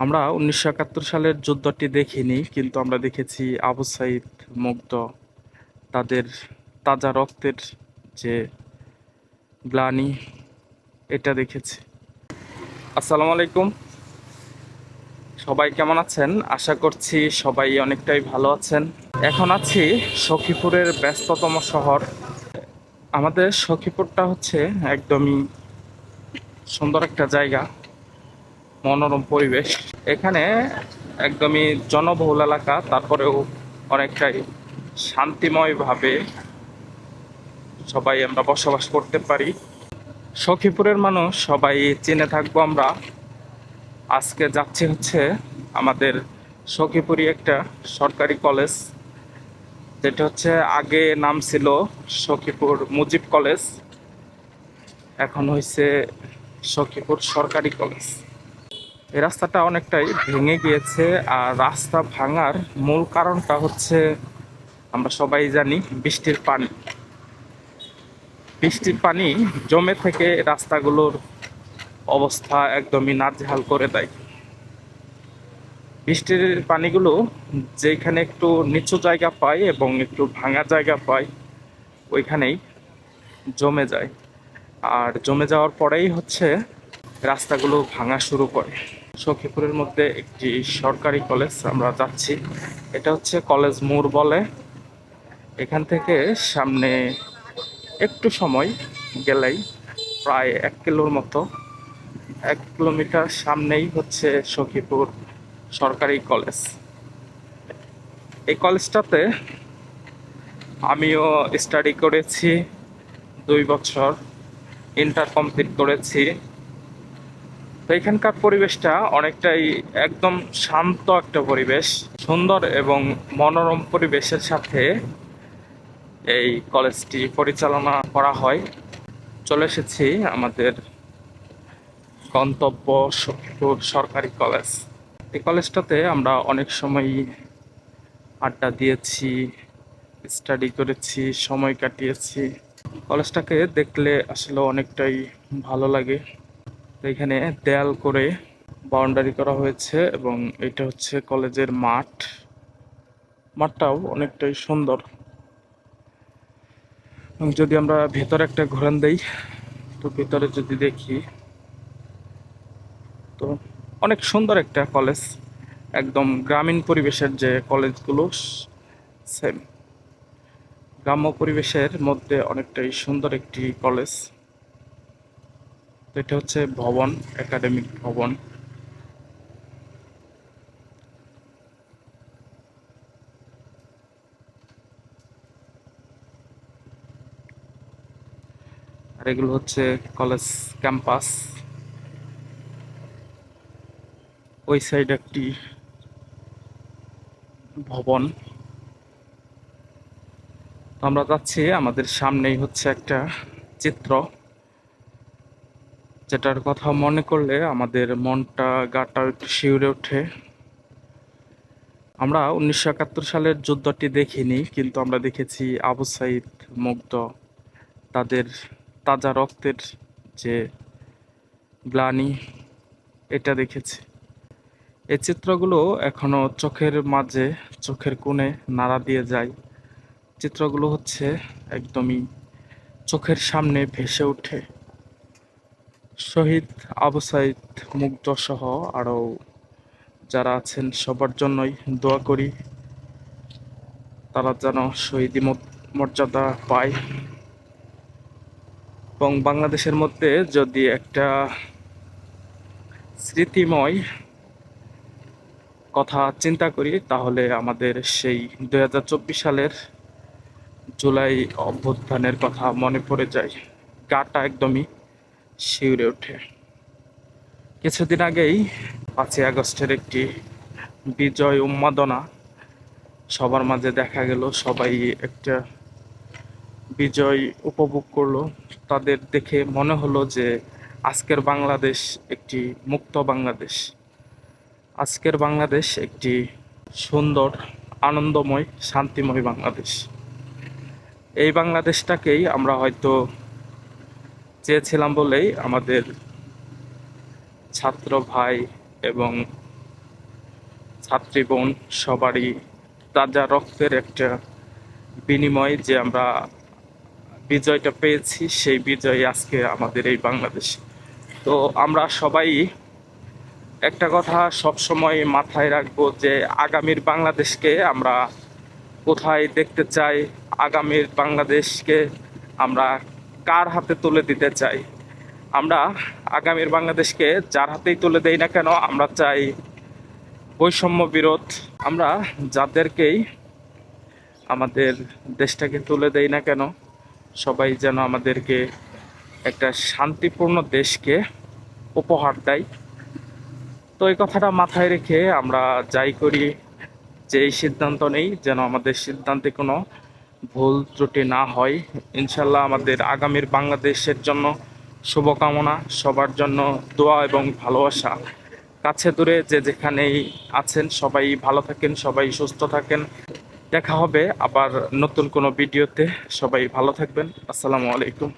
আমরা ১৯৭১ সালের যুদ্ধটি দেখিনি, কিন্তু আমরা দেখেছি আবু সাঈদ, মুগ্ধ, তাদের তাজা রক্তের যে গ্লানি, এটা দেখেছি। আসসালামু আলাইকুম, সবাই কেমন আছেন? আশা করছি সবাই অনেকটাই ভালো আছেন। এখন আছি সখীপুরের ব্যস্ততম শহর। আমাদের সখীপুরটা হচ্ছে একদমই সুন্দর একটা জায়গা, মনোরম পরিবেশ। এখানে একদমই জনবহুল এলাকা, তারপরেও অনেকটাই শান্তিময়ভাবে সবাই আমরা বসবাস করতে পারি। সখীপুরের মানুষ সবাই চিনে থাকবো আমরা। আজকে যাচ্ছি হচ্ছে আমাদের সখীপুরি একটা সরকারি কলেজ, যেটা হচ্ছে আগে নাম ছিল সখীপুর মুজিব কলেজ, এখন হয়েছে সখীপুর সরকারি কলেজ। এই রাস্তাটা অনেকটাই ভেঙে গিয়েছে, আর রাস্তা ভাঙার মূল কারণটা হচ্ছে আমরা সবাই জানি বৃষ্টির পানি। বৃষ্টির পানি জমে থেকে রাস্তাগুলোর অবস্থা একদমই নাজেহাল করে দেয়। বৃষ্টির পানিগুলো যেখানে একটু নিচু জায়গা পায় এবং একটু ভাঙা জায়গা পায়, ওইখানেই জমে যায়। আর জমে যাওয়ার পরেই হচ্ছে রাস্তাগুলো ভাঙা শুরু করে। সখীপুরের মধ্যে একটি সরকারি কলেজ আমরা যাচ্ছি, এটা হচ্ছে কলেজ মোড় বলে। এখান থেকে সামনে একটু সময় গেলেই প্রায় ১ কিলোর মতো, ১ কিলোমিটার সামনেই হচ্ছে সখীপুর সরকারি কলেজ। এই কলেজটাতে আমিও স্টাডি করেছি ২ বছর, ইন্টার কমপ্লিট করেছি। তো এখানকার পরিবেশটা অনেকটাই একদম শান্ত একটা পরিবেশ, সুন্দর এবং মনোরম পরিবেশের সাথে এই কলেজটি পরিচালনা করা হয়। চলে এসেছি আমাদের গন্তব্য সখীপুর সরকারি কলেজ। এই কলেজটাতে আমরা অনেক সময় আড্ডা দিয়েছি, স্টাডি করেছি, সময় কাটিয়েছি। কলেজটাকে দেখলে আসলে অনেকটাই ভালো লাগে। তো এখানে দেয়াল করে বাউন্ডারি করা হয়েছে এবং এটা হচ্ছে কলেজের মাঠ। মাঠটাও অনেকটাই সুন্দর। এবং যদি আমরা ভেতরে একটা ঘোরান দেই, তো ভেতরে যদি দেখি, তো অনেক সুন্দর একটা কলেজ, একদম গ্রামীণ পরিবেশের যে কলেজগুলো সেম গ্রাম্য পরিবেশের মধ্যে অনেকটাই সুন্দর একটি কলেজ। তো এটা হচ্ছে ভবন, একাডেমিক ভবন। আর এগুলো হচ্ছে কলেজ ক্যাম্পাস। ওই সাইড একটি ভবন। তো আমরা যাচ্ছি, আমাদের সামনেই হচ্ছে একটা চিত্র, যেটার কথা মনে করলে আমাদের মনটা গাটা একটু শিউরে ওঠে। আমরা ১৯৭১ সালের যুদ্ধটি দেখিনি, কিন্তু আমরা দেখেছি আবু সাঈদ, মুগ্ধ, তাদের তাজা রক্তের যে গ্লানি, এটা দেখেছি। এই চিত্রগুলো এখনো চোখের মাঝে, চোখের কোণে নাড়া দিয়ে যায়। চিত্রগুলো হচ্ছে একদমই চোখের সামনে ভেসে ওঠে। শহীদ আবু সাঈদ, মুগ্ধ সহ আরও যারা আছেন সবার জন্যই দোয়া করি, তারা যেন শহীদি মর্যাদা পায়। এবং বাংলাদেশের মধ্যে যদি একটা স্মৃতিময় কথা চিন্তা করি, তাহলে আমাদের সেই ২০২৪ সালের জুলাই অভ্যুত্থানের কথা মনে পড়ে যায়, গাটা একদমই শিউরে ওঠে। কিছুদিন আগেই ৫ই আগস্টের একটি বিজয় উন্মাদনা সবার মাঝে দেখা গেল, সবাই একটা বিজয় উপভোগ করলো। তাদের দেখে মনে হলো যে আজকের বাংলাদেশ একটি মুক্ত বাংলাদেশ, আজকের বাংলাদেশ একটি সুন্দর, আনন্দময়, শান্তিময় বাংলাদেশ। এই বাংলাদেশটাকেই আমরা হয়তো চেয়েছিলাম বলেই আমাদের ছাত্র ভাই এবং ছাত্রী বোন সবারই তাজা রক্তের একটা বিনিময় যে আমরা বিজয়টা পেয়েছি, সেই বিজয় আজকে আমাদের এই বাংলাদেশ। তো আমরা সবাই একটা কথা সব সময় মাথায় রাখবো যে আগামীর বাংলাদেশকে আমরা কোথায় দেখতে চাই, আগামীর বাংলাদেশকে আমরা কার হাতে তুলে দিতে চাই। আমরা আগামীর বাংলাদেশকে যার হাতেই তুলে দেই না কেন, আমরা চাই বৈষম্য বিরোধ। আমরা যাদেরকেই আমাদের দেশটাকে তুলে দেই না কেন, সবাই যেন আমাদেরকে একটা শান্তিপূর্ণ দেশকে উপহার দেয়। তো এই কথাটা মাথায় রেখে আমরা যাই করি, যেই সিদ্ধান্ত নেই, যেন আমাদের সিদ্ধান্তে কোনো ভুল ত্রুটি না হয়। ইনশাল্লাহ আমাদের আগামীর বাংলাদেশের জন্য শুভকামনা, সবার জন্য দোয়া এবং ভালোবাসা। কাছে দূরে যে যেখানেই আছেন সবাই ভালো থাকেন, সবাই সুস্থ থাকেন। দেখা হবে আবার নতুন কোনো ভিডিওতে। সবাই ভালো থাকবেন। আসসালামু আলাইকুম।